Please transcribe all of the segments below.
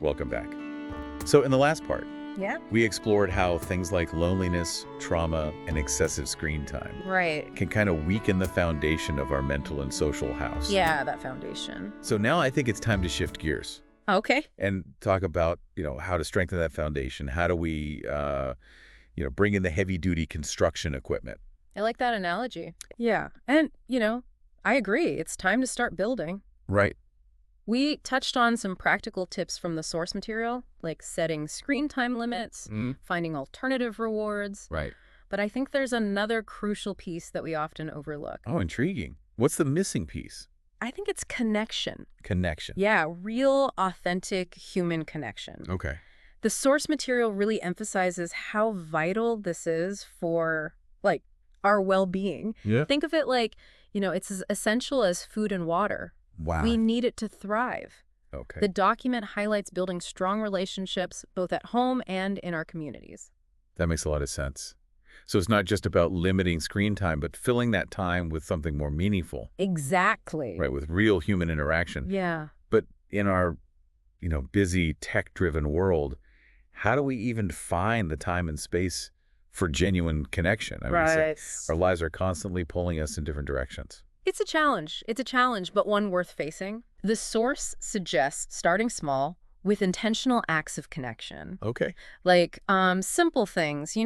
Welcome back. So in the last part, Yeah. we explored how things like loneliness, trauma, and excessive screen time Right. can kind of weaken the foundation of our mental and social house. Yeah, that foundation. So now I think it's time to shift gears Okay. and talk about, how to strengthen that foundation. How do we, bring in the heavy-duty construction equipment? I like that analogy. Yeah. And, I agree. It's time to start building. Right. We touched on some practical tips from the source material, like setting screen time limits, finding alternative rewards. Right. But I think there's another crucial piece that we often overlook. Oh, intriguing. What's the missing piece? I think it's connection. Connection. Yeah, real, authentic human connection. Okay. The source material really emphasizes how vital this is for, our well-being. Yeah. Think of it like, it's as essential as food and water. Wow. We need it to thrive. Okay. The document highlights building strong relationships both at home and in our communities. That makes a lot of sense. So it's not just about limiting screen time, but filling that time with something more meaningful. Exactly. Right, with real human interaction. Yeah. But in our, busy tech-driven world, how do we even find the time and space for genuine connection? I mean, our lives are constantly pulling us in different directions. It's a challenge. It's a challenge, but one worth facing. The source suggests starting small with intentional acts of connection. Okay. Like simple things,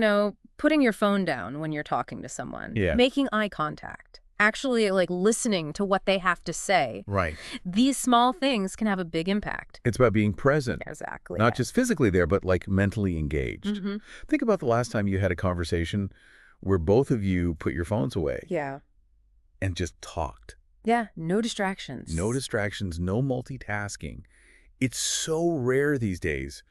putting your phone down when you're talking to someone, Yeah. making eye contact, actually listening to what they have to say. Right. These small things can have a big impact. It's about being present. Exactly. Not just physically there, but mentally engaged. Mm-hmm. Think about the last time you had a conversation where both of you put your phones away Yeah. and just talked. Yeah, no distractions. No distractions, no multitasking. It's so rare these days,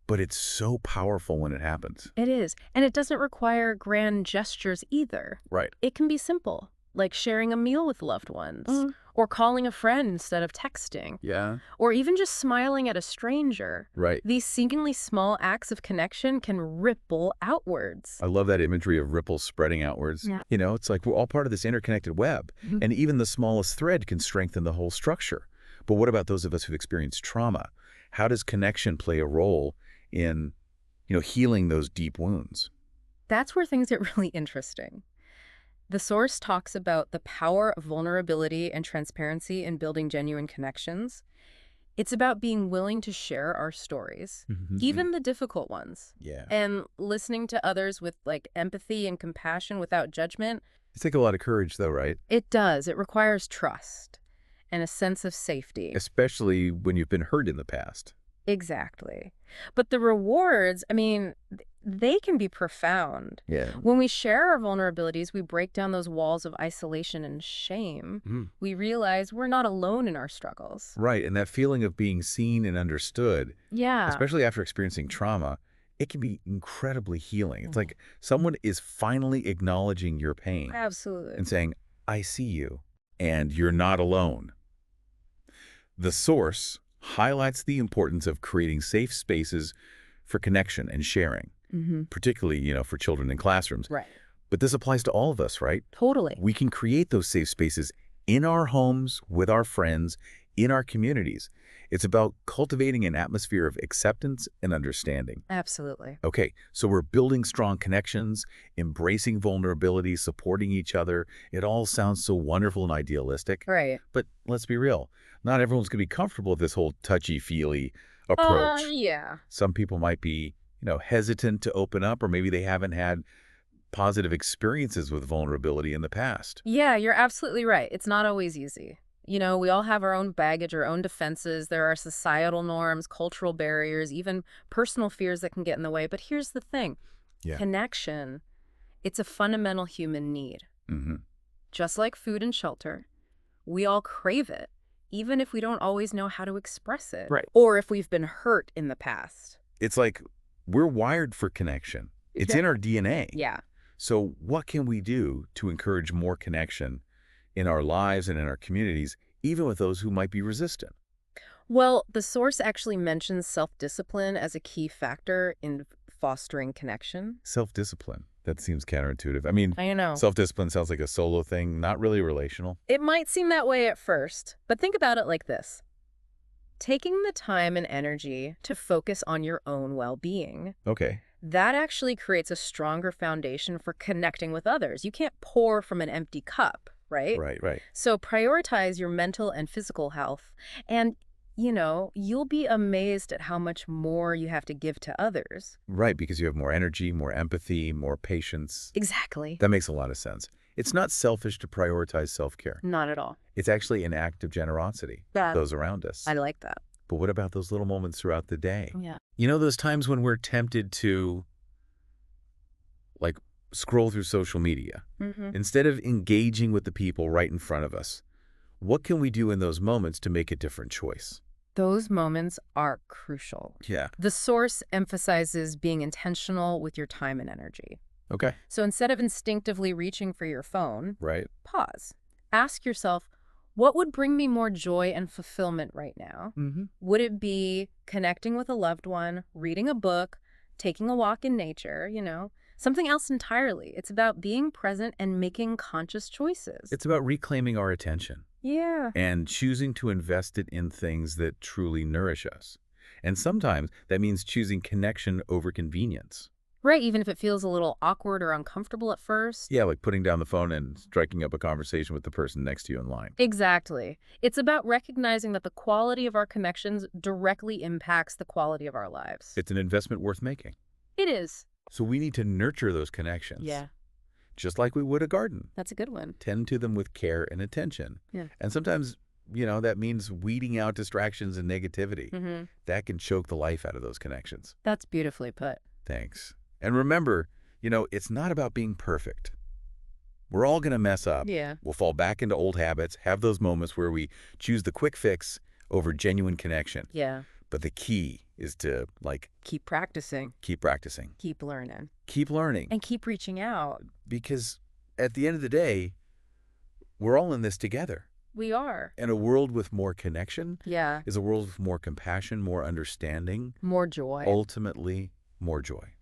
but it's so powerful when it happens. It is. And it doesn't require grand gestures either. Right. It can be simple, like sharing a meal with loved ones, or calling a friend instead of texting, Yeah. or even just smiling at a stranger. Right. These seemingly small acts of connection can ripple outwards. I love that imagery of ripples spreading outwards. Yeah. It's like we're all part of this interconnected web, and even the smallest thread can strengthen the whole structure. But what about those of us who've experienced trauma? How does connection play a role in, healing those deep wounds? That's where things get really interesting. The source talks about the power of vulnerability and transparency in building genuine connections. It's about being willing to share our stories, even the difficult ones. Yeah. And listening to others with empathy and compassion without judgment. It takes a lot of courage, though, right? It does. It requires trust and a sense of safety. Especially when you've been hurt in the past. Exactly. But the rewards, they can be profound. Yeah. When we share our vulnerabilities, we break down those walls of isolation and shame. We realize we're not alone in our struggles. Right, and that feeling of being seen and understood, Yeah. especially after experiencing trauma, it can be incredibly healing. It's like someone is finally acknowledging your pain Absolutely. and saying, I see you, and you're not alone. The source highlights the importance of creating safe spaces for connection and sharing, particularly, for children in classrooms. Right. But this applies to all of us, right? Totally. We can create those safe spaces in our homes, with our friends, in our communities. It's about cultivating an atmosphere of acceptance and understanding. Absolutely. Okay, so we're building strong connections, embracing vulnerability, supporting each other. It all sounds so wonderful and idealistic. Right. But let's be real. Not everyone's going to be comfortable with this whole touchy-feely approach. Yeah. Some people might be, hesitant to open up, or maybe they haven't had positive experiences with vulnerability in the past. Yeah, you're absolutely right. It's not always easy. We all have our own baggage, our own defenses. There are societal norms, cultural barriers, even personal fears that can get in the way. But here's the thing. Yeah. Connection, it's a fundamental human need. Just like food and shelter, we all crave it, even if we don't always know how to express it. Right. Or if we've been hurt in the past. It's like we're wired for connection. It's in our DNA. Yeah. So what can we do to encourage more connection in our lives and in our communities, even with those who might be resistant? Well, the source actually mentions self-discipline as a key factor in fostering connection. Self-discipline. That seems counterintuitive. I mean, I know. self-discipline sounds like a solo thing, not really relational. It might seem that way at first, but think about it like this. Taking the time and energy to focus on your own well-being. Okay. That actually creates a stronger foundation for connecting with others. You can't pour from an empty cup, right? Right, right. So prioritize your mental and physical health. And, you'll be amazed at how much more you have to give to others. Right, because you have more energy, more empathy, more patience. Exactly. That makes a lot of sense. It's not selfish to prioritize self-care. Not at all. It's actually an act of generosity Yeah. to those around us. I like that. But what about those little moments throughout the day? Yeah. You know, those times when we're tempted to, like, scroll through social media. Instead of engaging with the people right in front of us, what can we do in those moments to make a different choice? Those moments are crucial. Yeah. The source emphasizes being intentional with your time and energy. Okay. So instead of instinctively reaching for your phone, Right. pause. Ask yourself, what would bring me more joy and fulfillment right now? Would it be connecting with a loved one, reading a book, taking a walk in nature, something else entirely? It's about being present and making conscious choices. It's about reclaiming our attention. Yeah. And choosing to invest it in things that truly nourish us. And sometimes that means choosing connection over convenience. Right, even if it feels a little awkward or uncomfortable at first. Yeah, like putting down the phone and striking up a conversation with the person next to you in line. Exactly. It's about recognizing that the quality of our connections directly impacts the quality of our lives. It's an investment worth making. It is. So we need to nurture those connections. Yeah. Just like we would a garden. That's a good one. Tend to them with care and attention. Yeah. And sometimes, that means weeding out distractions and negativity. That can choke the life out of those connections. That's beautifully put. Thanks. And remember, it's not about being perfect. We're all going to mess up. Yeah. We'll fall back into old habits, have those moments where we choose the quick fix over genuine connection. Yeah. But the key is to, keep practicing. keep practicing. Keep learning. Keep learning. And keep reaching out. Because at the end of the day, we're all in this together. We are. And a world with more connection Yeah. is a world with more compassion, more understanding. More joy. Ultimately, more joy.